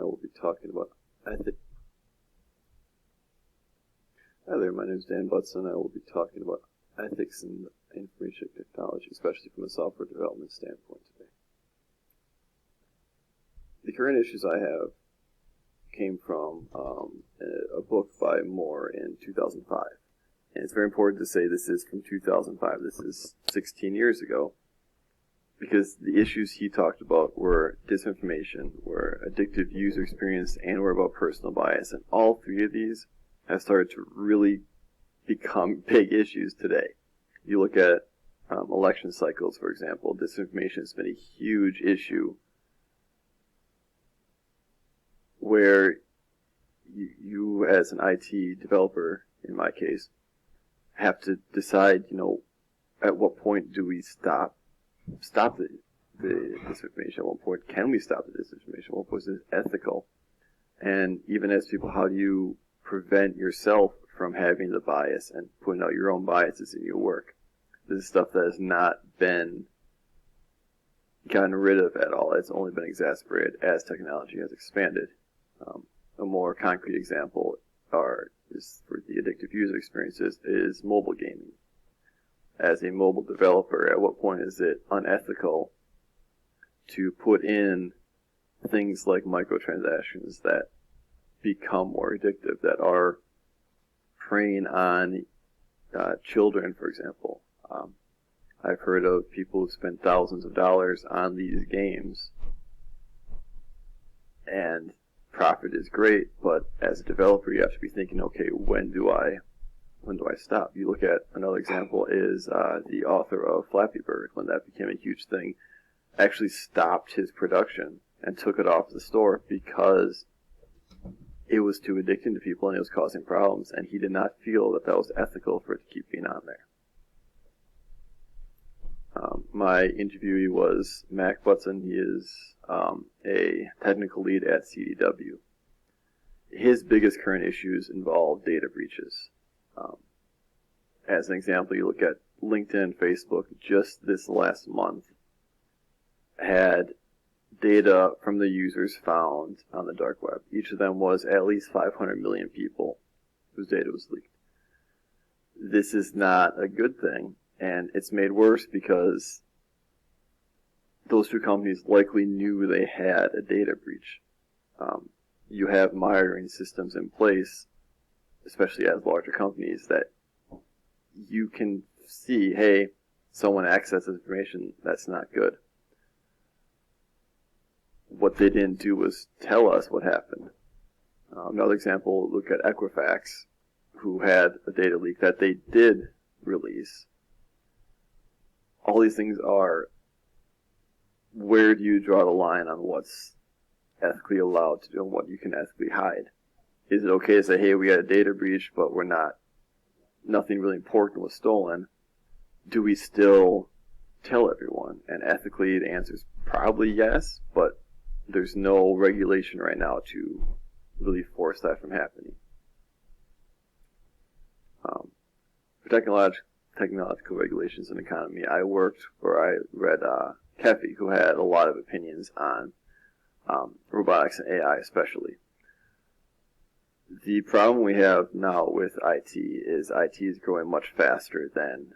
will be talking about ethics. Hi there, my name is Dan Butson. I will be talking about ethics in information technology, especially from a software development standpoint today. The current issues I have came from a book by Moore in 2005. And it's very important to say this is from 2005. This is 16 years ago. Because the issues he talked about were disinformation, were addictive user experience, and were about personal bias. And all three of these have started to really become big issues today. You look at election cycles, for example. Disinformation has been a huge issue where you as an IT developer, in my case, have to decide, at what point do we stop the disinformation? At what point can we stop the disinformation? At what point is it ethical? And even as people, how do you prevent yourself from having the bias and putting out your own biases in your work? This is stuff that has not been gotten rid of at all. It's only been exacerbated as technology has expanded. A more concrete example is for the addictive user experiences is mobile gaming. As a mobile developer, at what point is it unethical to put in things like microtransactions that become more addictive, that are preying on children, for example? I've heard of people who spend thousands of dollars on these games, and profit is great, but as a developer you have to be thinking, okay, when do I stop? You look at another example is the author of Flappy Bird, when that became a huge thing, actually stopped his production and took it off the store because it was too addicting to people and it was causing problems, and he did not feel that was ethical for it to keep being on there. My interviewee was Mac Butson. He is a technical lead at CDW. His biggest current issues involve data breaches. As an example, you look at LinkedIn, Facebook, just this last month had data from the users found on the dark web. Each of them was at least 500 million people whose data was leaked. This is not a good thing, and it's made worse because those two companies likely knew they had a data breach. You have monitoring systems in place, especially as larger companies, that you can see, hey, someone accesses information, that's not good. What they didn't do was tell us what happened. Another example, look at Equifax, who had a data leak that they did release. All these things are, where do you draw the line on what's ethically allowed to do and what you can ethically hide? Is it okay to say, hey, we had a data breach, but nothing really important was stolen? Do we still tell everyone? And ethically, the answer is probably yes, but there's no regulation right now to really force that from happening. For technological regulations and economy, I read Kefi, who had a lot of opinions on robotics and AI especially. The problem we have now with IT is growing much faster than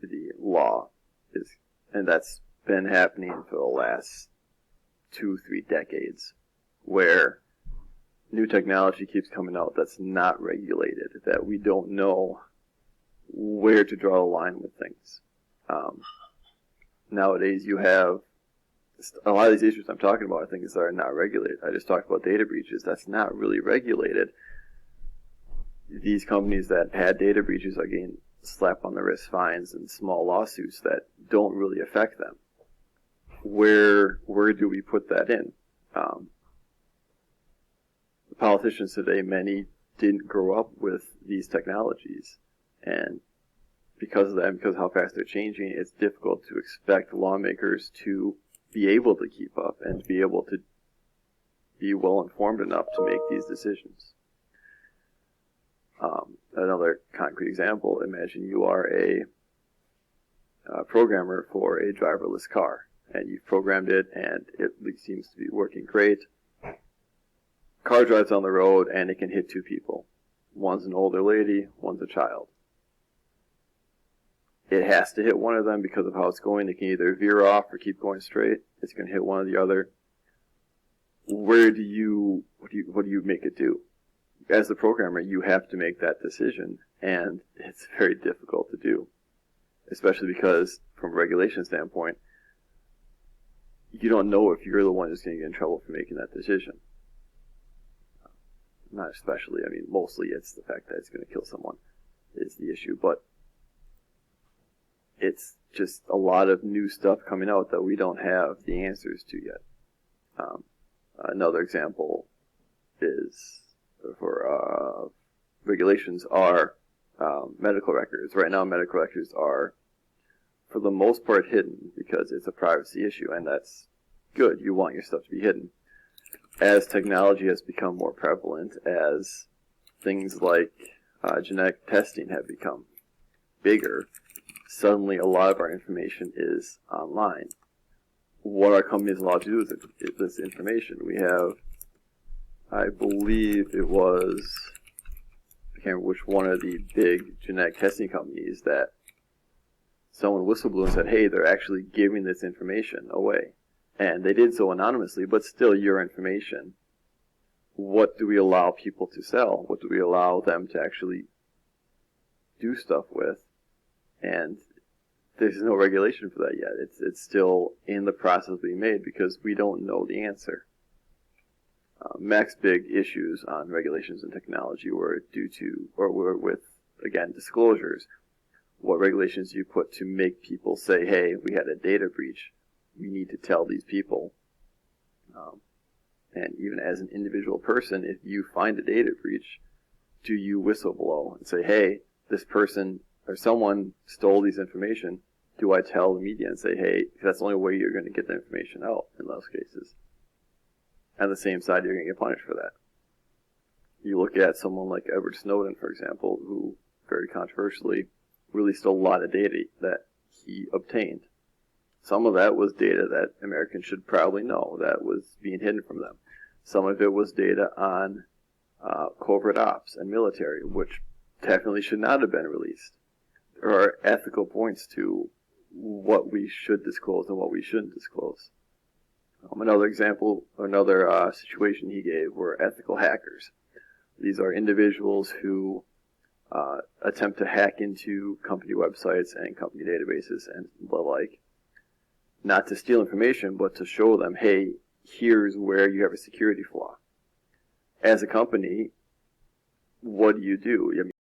the law is, and that's been happening for the last 2-3 decades, where new technology keeps coming out that's not regulated, that we don't know where to draw a line with things. Nowadays you have a lot of these issues I'm talking about are things that are not regulated. I just talked about data breaches. That's not really regulated. These companies that had data breaches are getting slap on the wrist fines and small lawsuits that don't really affect them. Where do we put that in? The politicians today, many didn't grow up with these technologies, and because of that, and because of how fast they're changing, it's difficult to expect lawmakers to be able to keep up and to be able to be well informed enough to make these decisions. Another concrete example, imagine you are a programmer for a driverless car, and you've programmed it and it seems to be working great. car drives on the road and it can hit two people. One's an older lady, one's a child. It has to hit one of them because of how it's going. It can either veer off or keep going straight. It's going to hit one or the other. What do you make it do? As the programmer, you have to make that decision, and it's very difficult to do, especially because from a regulation standpoint, you don't know if you're the one who's going to get in trouble for making that decision. Not especially. I mean, mostly it's the fact that it's going to kill someone is the issue, but it's just a lot of new stuff coming out that we don't have the answers to yet. Another example is for regulations are medical records. Right now, medical records are, for the most part, hidden because it's a privacy issue, and that's good. You want your stuff to be hidden. As technology has become more prevalent, as things like genetic testing have become bigger, suddenly a lot of our information is online. What our company is allowed to do with this information, we have, I believe it was, I can't remember which one of the big genetic testing companies, that someone whistleblew and said, hey, they're actually giving this information away. And they did so anonymously, but still your information. What do we allow people to sell? What do we allow them to actually do stuff with? And there's no regulation for that yet. It's still in the process of being made because we don't know the answer. Mac's big issues on regulations and technology were were with, again, disclosures. What regulations do you put to make people say, hey, we had a data breach, we need to tell these people. And even as an individual person, if you find a data breach, do you whistleblow and say, hey, this person or someone stole these information? Do I tell the media and say, hey, that's the only way you're going to get the information out in those cases? On the same side, you're going to get punished for that. You look at someone like Edward Snowden, for example, who very controversially released a lot of data that he obtained. Some of that was data that Americans should probably know that was being hidden from them. Some of it was data on covert ops and military, which definitely should not have been released. There are ethical points to what we should disclose and what we shouldn't disclose. Another example, another situation he gave were ethical hackers. These are individuals who attempt to hack into company websites and company databases and the like, not to steal information, but to show them, hey, here's where you have a security flaw. As a company, what do? I mean,